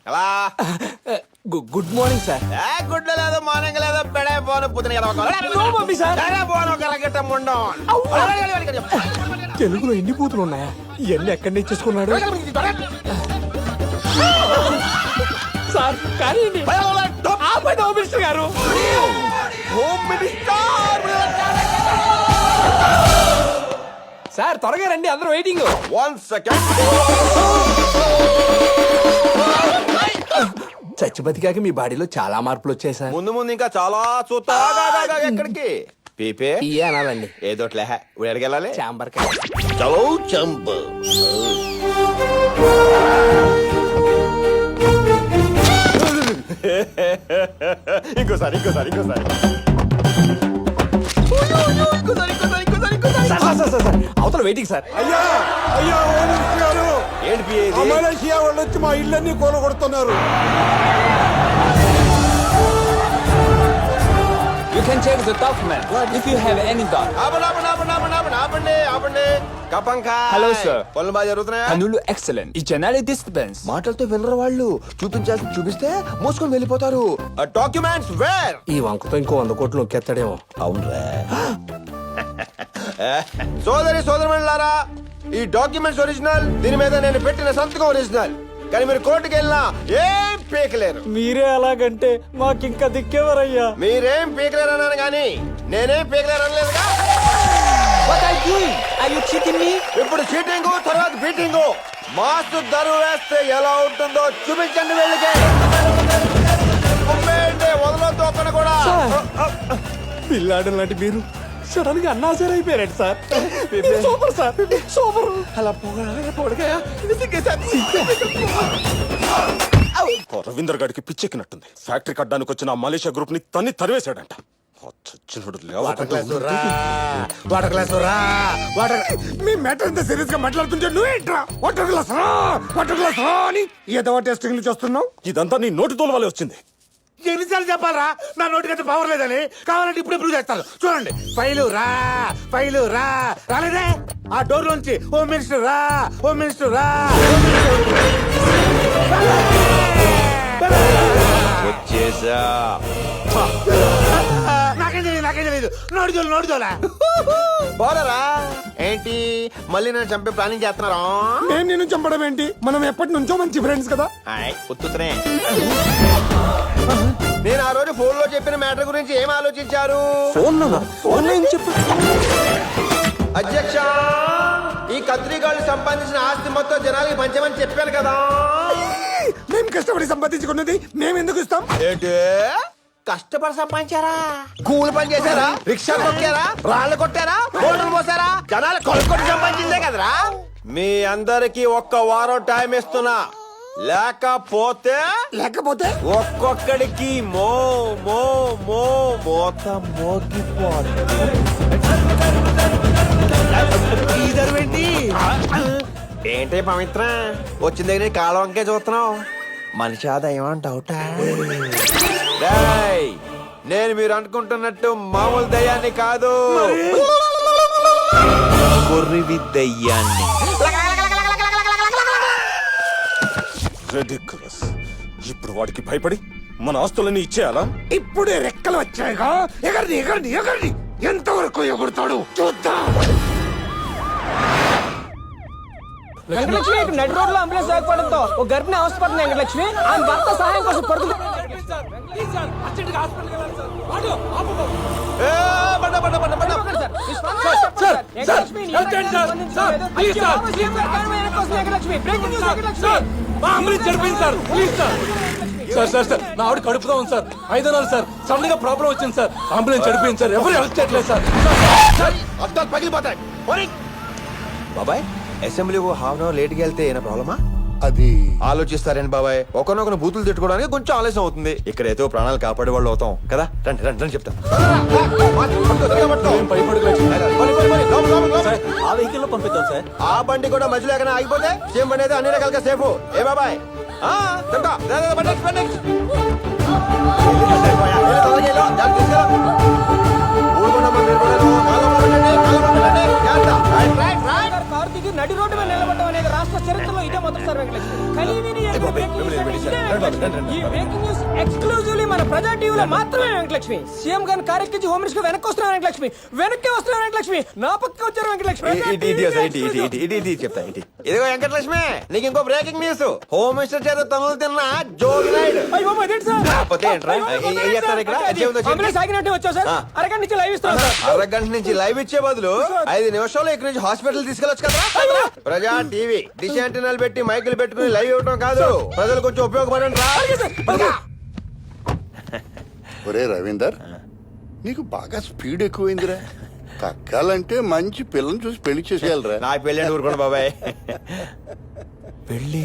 ఎలా good morning sir. Good లేదు morning లేదు పెడే పోను పుదిన తెలుగులో ఎన్ని బూతులు ఉన్నాయా? ఇవన్నీ ఎక్కడి నుంచి చేసుకున్నాడు సార్? కానీ హోమ్ మినిస్టర్ గారు, హోమ్ మినిస్టర్ సార్ త్వరగా రండి, అందరూ వెయిటింగ్. 1 సెకండ్. చచ్చిబతికాక మీ బాడీలో చాలా మార్పులు వచ్చాయి సార్. ముందు ముందు ఇంకా చాలా చూస్తా. ఎక్కడికి పీపే ఇయే అనాలండి. ఏదోట్లే ఎడకెళ్ళాలి. చాంబర్ చలో చంబ. ఇంకోసారి ఇంకోసారి ఇంకోసారి అవతల వెయిటింగ్ సార్. అయ్యా అయ్యా గారు, ఏంటి మలేషియా వాళ్ళు వచ్చి మా ఇళ్ళన్నీ కూలగొడుతున్నారు. You can check the document if you have any doubt. Hello, sir. పనులు బాగా జరుగుతున్నాయా? పనులు ఎక్సలెంట్. ఈ జనాలి డిస్టర్బెన్స్. మాటలతో వెళ్ళరు వాళ్ళు. చూపించాల్సి చూపిస్తే మోసుకొని వెళ్ళిపోతారు. Documents where? ఈ వంకతో ఇంకో 100 కోట్లు నొక్కేస్తాడేమో. అవునరా. సోదరి సోదరులారా, ఈ డాక్యుమెంట్స్ ఒరిజినల్, దీని మీద నేను పెట్టిన సంతకం ఒరిజినల్. కానీ మీరు కోర్టుకి వెళ్ళినా ఏం పీకలేరు. మీరే అలాగంటే మాకింకా దిక్కేవరయ్యా. మీరేం పీకలేరు అన్నాను కానీ నేనేం పీకలేరు అనలేదుగా. ఇప్పుడు చీటింగ్, తర్వాత బీటింగ్. మాస్టు దరువు వేస్తే ఎలా ఉంటుందో చూపించండి వెళ్ళికే. వదలొద్దు ఒక్కడు కూడా. పిల్లాడు లాంటి మీరు సడన్ గా అన్నాసరి అయిపోయారు సార్. Super sir, super. అలా పొగడగా రవీందర్ గారికి పిచ్చెక్కినట్టుంది. ఫ్యాక్టరీ కట్టడానికి వచ్చిన ఆ మలేషియా గ్రూప్ ని తన్ని తరివేశాడంట. మీ మ్యాటర్ ఎంత సీరియస్ గా మాట్లాడుతుంటే నువ్వేంట్రా వాటర్ గ్లాస్ రా, వాటర్ గ్లాస్ రా అని ఏదో టెస్టింగ్ చేస్తున్నావు. ఇదంతా నీ నోటి తోలు వచ్చింది. ఎన్నిసార్లు చెప్పాలరా నా నోటికైతే పవర్ లేదని? కావాలంటే ఇప్పుడు ప్రూవ్ చేస్తాను. చూడండి, ఫైలు రా, ఫైలు రా. రాలేదే? ఆ డోర్ లోంచి హోమ్ మినిస్టర్ రా, హోమ్ మినిస్టర్ రా. వచ్చేసా. నాకేం తెలియదు. నోడుదోలా పోలరా ఏంటి మళ్ళీ నన్ను చంపే ప్లానింగ్ చేస్తున్నారా? నేను నిన్ను చంపడం ఏంటి? మనం ఎప్పటి నుంచో మంచి ఫ్రెండ్స్ కదా. ఉత్తునే. నేను ఆ రోజు ఫోన్ లో చెప్పిన మ్యాటర్ గురించి ఏం ఆలోచించారు? ఫోన్ ఏం చెప్పు. అధ్యక్ష, ఈ కత్రిగాళ్ళు సంపాదించిన ఆస్తి మొత్తం జనాలకి పంచమని చెప్పాను కదా. మేము కష్టపడి సంపాదించుకున్నది మేము ఎందుకు ఇస్తాం? ఏంటి కష్టపడి సంపాదించారా? కూలి పని చేశారా? రిక్షా కొట్టారా? రాళ్ళు కొట్టారా? బోర్డులు పోసారా? జనాలు కొనుక్కొని సంపాదించిందే కదరా. మీ అందరికి 1 వారం టైం ఇస్తున్నా. లేకపోతే ఒక్కొక్కడికి మో మో మో మోత మోగిపోతుంది. ఏంటి పవిత్ర వచ్చిన దగ్గర కాలం వంకే చూస్తున్నావు? మనిషి ఆదాయం డౌటా? నేను మీరు అనుకుంటున్నట్టు మామూలు దయ్యాన్ని కాదు, కొర్రివి దయ్యాన్ని. ఇప్పుడు వాడికి భయపడి మన ఆస్తులన్నీ ఇచ్చేయాలా? ఇప్పుడే రెక్కలు వచ్చాయిగా. ఎగర్ని ఎంతవరకు ఎగురుతాడు చూద్దాం. వెంకటలక్ష్మి నడి రోడ్ లో అంబులెన్స్ ఆగిపోవడంతో ఒక గర్భిణి అవస్థపడుతుంది. వెంకటలక్ష్మి ఆమె భర్త సహాయం కోసం పడుతుంది. సార్ నా ఆవిడ కడుపుగా ఉంది సార్. 5 నెలలు సార్. సడన్ గా ప్రాబ్లం వచ్చింది సార్. అంబులెన్స్ చడిపోయింది సార్. ఎవరు హెల్ప్ చేయట్లేదు సార్. అద్దాలు పగిలిపోతాయి. బాబాయ్, అసెంబ్లీకి 1/2 అవర్ లేట్కి వెళ్తే ఏమైనా ప్రాబ్లమా? అది ఆలోచిస్తారేంటి బాబాయ్? ఒకరినొకరు బూతులు తిట్టుకోవడానికి కొంచెం ఆలస్యం అవుతుంది. ఇక్కడైతే ప్రాణాలు కాపాడే వాళ్ళు అవుతాం కదా. రండి రండి రండి చెప్తాను. ఆ వెహికల్ లో పంపిద్దాం సార్. ఆ బండి కూడా మధ్యలో ఎక్కడ ఆగిపోతే సేమ్ బండి అయితే అన్ని రకాలుగా సేఫ్. ఏ బాబాయ్ నడి రోడ్డు మీద నిలబడడం అనేది ఇదే మొదటిసారి వెంకటలక్ష్మి. కనీవిని ఎరుగని బాబాయ్, breaking news మిమ్మల్ని అంటే పిలిచారు. ఇదే వెంకటలక్ష్మి. ఈ బ్రేకింగ్ న్యూస్ ఎక్స్క్లూజివ్లీ మన ప్రజా టీవీలో మాత్రమే వెంకటలక్ష్మి. సీఎం గారిని కారెక్కించి హోమ్ మినిస్టర్ వెనక్కి వస్తున్నారు వెంకటలక్ష్మి. వెనక్కి వస్తున్నారు వెంకటలక్ష్మి. నా పక్కకి వచ్చారు వెంకటలక్ష్మి. చెప్తా ఇదిగో వెంకటలక్ష్మి, నీకు ఇంకో బ్రేకింగ్ న్యూస్. హోమ్ మినిస్టర్ చేత తనులు తిన్న జోగి నాయుడు. అయ్యో బాబు, అదేంటి సార్? కాకపోతే ఏంట్రా? ఏం చేస్తారు ఇక్కడ? ఏముందో చెప్పు. అంబులెన్స్ ఆగినట్టే వచ్చావు సార్. అరగంట నుంచి లైవ్ ఇస్తున్నాం సార్. అరగంట నుంచి లైవ్ ఇచ్చే బదులు 5 నిమిషాల్లో ఇక్కడ నుంచి హాస్పిటల్ తీసుకెళ్ళొచ్చు కదా. ప్రజా టీవీ డిష్ యాంటెనాలు పెట్టి మైకులు పెట్టుకుని లైవ్ ఇవ్వడం కాదు, ప్రజలు కొంచెం ఉపయోగపడండి రా. ఒరే రవీందర్, నీకు బాగా స్పీడ్ ఎక్కువైందిరా. తగ్గాలంటే మంచి పిల్లని చూసి పెళ్లి చేసేయాలరా. నా పెళ్ళి ఊరుకోండి బాబాయ్. పెళ్ళి